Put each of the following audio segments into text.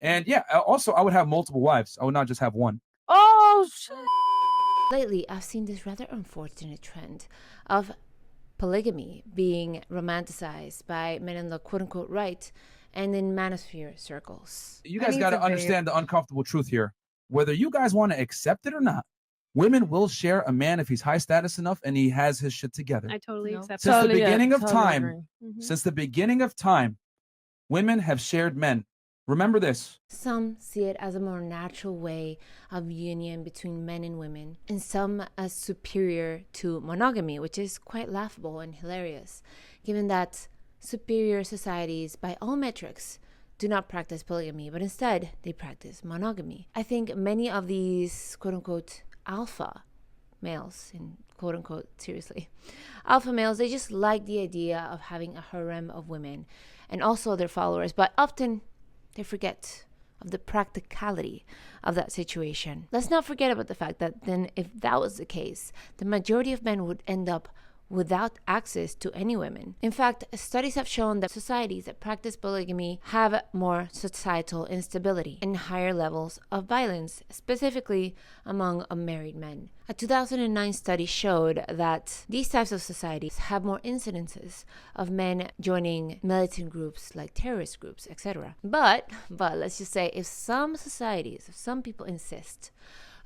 And yeah, also I would have multiple wives. I would not just have one. Oh, shit. Lately, I've seen this rather unfortunate trend of polygamy being romanticized by men in the quote-unquote right and in manosphere circles. You guys got to understand the uncomfortable truth here. Whether you guys want to accept it or not, women will share a man if he's high status enough and he has his shit together. I totally accept Since that. the beginning of time, Mm-hmm. since the beginning of time, women have shared men. Remember this. Some see it as a more natural way of union between men and women, and some as superior to monogamy, which is quite laughable and hilarious, given that superior societies, by all metrics, do not practice polygamy, but instead they practice monogamy. I think many of these quote-unquote alpha males, in quote-unquote seriously, alpha males, they just like the idea of having a harem of women and also their followers, but often they forget of the practicality of that situation. Let's not forget about the fact that then if that was the case, the majority of men would end up without access to any women. In fact, studies have shown that societies that practice polygamy have more societal instability and higher levels of violence, specifically among unmarried men. A 2009 study showed that these types of societies have more incidences of men joining militant groups like terrorist groups, etc. But let's just say if some people insist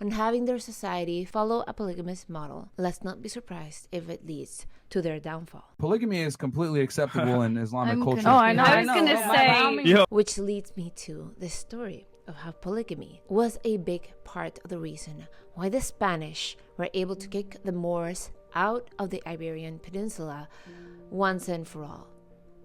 on having their society follow a polygamous model, let's not be surprised if it leads to their downfall. Polygamy is completely acceptable in Islamic culture. Oh, I know. I was going to say. Which leads me to the story of how polygamy was a big part of the reason why the Spanish were able to kick the Moors out of the Iberian Peninsula once and for all,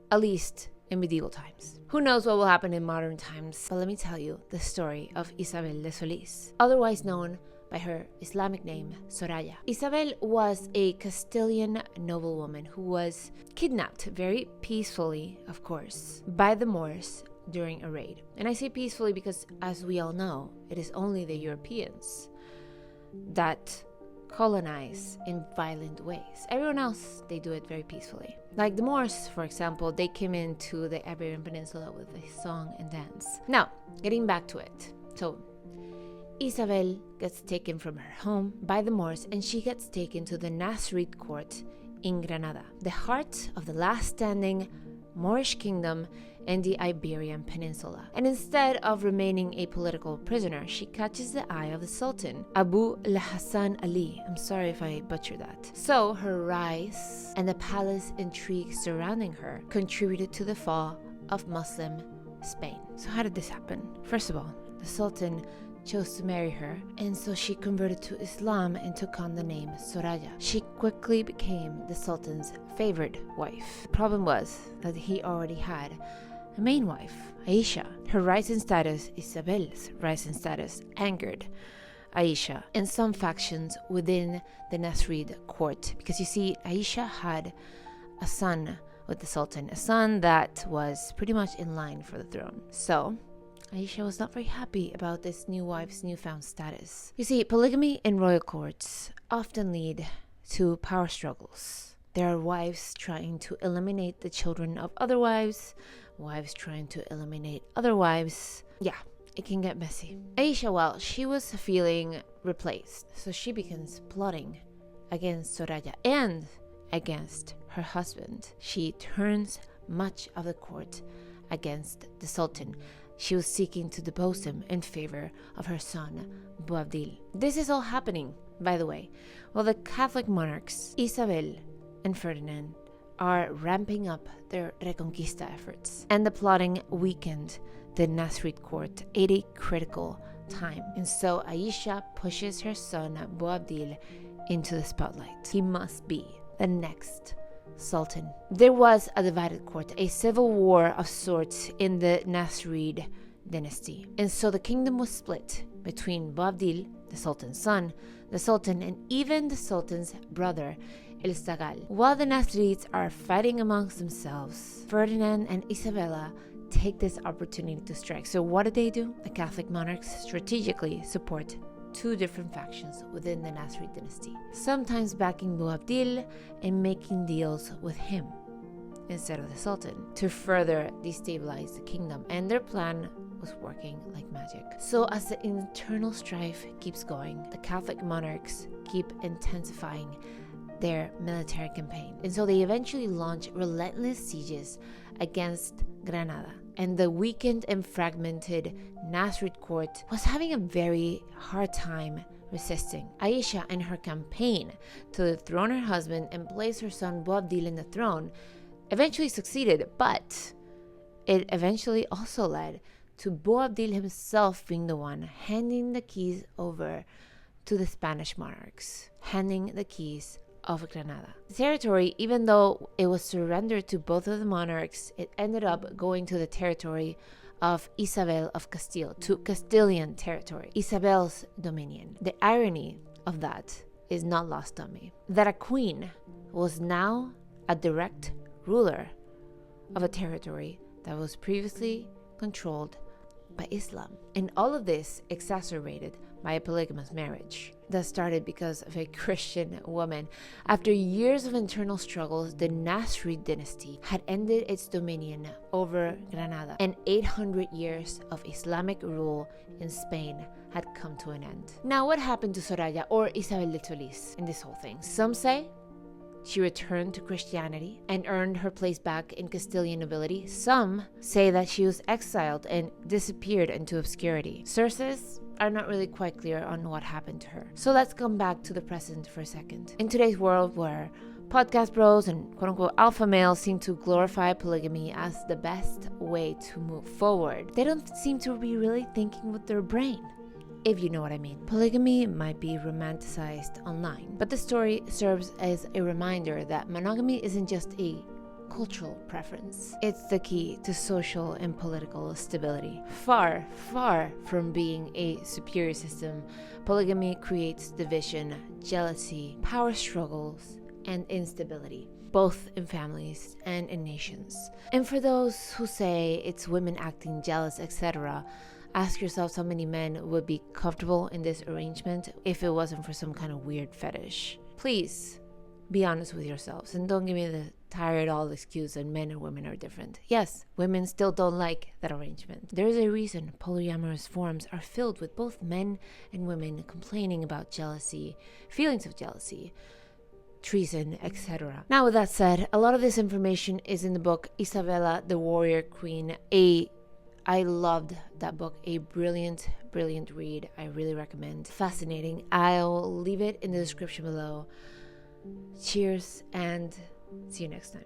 at least in medieval times. Who knows what will happen in modern times, but let me tell you the story of Isabel de Solis, otherwise known by her Islamic name, Soraya. Isabel was a Castilian noblewoman who was kidnapped very peacefully, of course, by the Moors during a raid. And I say peacefully because, as we all know, it is only the Europeans that colonize in violent ways. Everyone else, they do it very peacefully. Like the Moors, for example, they came into the Iberian Peninsula with a song and dance. Now, getting back to it. So, Isabel gets taken from her home by the Moors and she gets taken to the Nasrid Court in Granada, the heart of the last standing Moorish kingdom in the Iberian Peninsula. And instead of remaining a political prisoner, she catches the eye of the Sultan, Abu al-Hassan Ali. I'm sorry if I butchered that. So her rise and the palace intrigue surrounding her contributed to the fall of Muslim Spain. So how did this happen? First of all, the Sultan chose to marry her, and so she converted to Islam and took on the name Soraya. She quickly became the Sultan's favorite wife. The problem was that he already had a main wife, Aisha. Her rising status, Isabel's rising status, angered Aisha and some factions within the Nasrid court, because you see, Aisha had a son with the Sultan, a son that was pretty much in line for the throne. So Aisha was not very happy about this new wife's newfound status. You see, polygamy in royal courts often lead to power struggles. There are wives trying to eliminate the children of other wives trying to eliminate other wives. Yeah, it can get messy. Aisha, well, she was feeling replaced, so she begins plotting against Soraya and against her husband. She turns much of the court against the Sultan. She was seeking to depose him in favor of her son, Boabdil. This is all happening, by the way, while the Catholic monarchs, Isabel and Ferdinand, are ramping up their Reconquista efforts. And the plotting weakened the Nasrid court at a critical time. And so Aisha pushes her son, Boabdil, into the spotlight. He must be the next Sultan. There was a divided court, a civil war of sorts in the Nasrid dynasty. And so the kingdom was split between Boabdil, the Sultan's son, the Sultan, and even the Sultan's brother, El Sagal. While the Nasrids are fighting amongst themselves, Ferdinand and Isabella take this opportunity to strike. So what do? The Catholic monarchs strategically support two different factions within the Nasrid dynasty, sometimes backing Boabdil and making deals with him. instead of the Sultan to further destabilize the kingdom, and their plan was working like magic. So as the internal strife keeps going, the Catholic monarchs keep intensifying their military campaign, and so they eventually launch relentless sieges against Granada. And the weakened and fragmented Nasrid Court was having a very hard time resisting. Aisha and her campaign to dethrone her husband and place her son Boabdil in the throne eventually succeeded, but it eventually also led to Boabdil himself being the one handing the keys over to the Spanish monarchs, handing the keys of Granada. The territory, even though it was surrendered to both of the monarchs, it ended up going to the territory of Isabel of Castile, to Castilian territory, Isabel's dominion. The irony of that is not lost on me, that a queen was now a direct ruler of a territory that was previously controlled by Islam. And all of this exacerbated by a polygamous marriage that started because of a Christian woman. After years of internal struggles, the Nasrid dynasty had ended its dominion over Granada, and 800 years of Islamic rule in Spain had come to an end. Now, what happened to Soraya, or Isabel de Solis, in this whole thing? Some say she returned to Christianity and earned her place back in Castilian nobility. Some say that she was exiled and disappeared into obscurity. Sources are not really quite clear on what happened to her. So let's come back to the present for a second. In today's world where podcast bros and quote-unquote alpha males seem to glorify polygamy as the best way to move forward, they don't seem to be really thinking with their brain, if you know what I mean. Polygamy might be romanticized online, but the story serves as a reminder that monogamy isn't just a cultural preference. It's the key to social and political stability. Far, far from being a superior system, polygamy creates division, jealousy, power struggles, and instability, both in families and in nations. And for those who say it's women acting jealous, etc., ask yourselves how many men would be comfortable in this arrangement if it wasn't for some kind of weird fetish. Please be honest with yourselves and don't give me the tired old excuse that men and women are different. Yes, women still don't like that arrangement. There is a reason polyamorous forums are filled with both men and women complaining about jealousy, feelings of jealousy, treason, etc. Now, with that said, a lot of this information is in the book Isabella, the Warrior Queen. I loved that book. A brilliant, brilliant read. I really recommend. Fascinating. I'll leave it in the description below. Cheers and see you next time.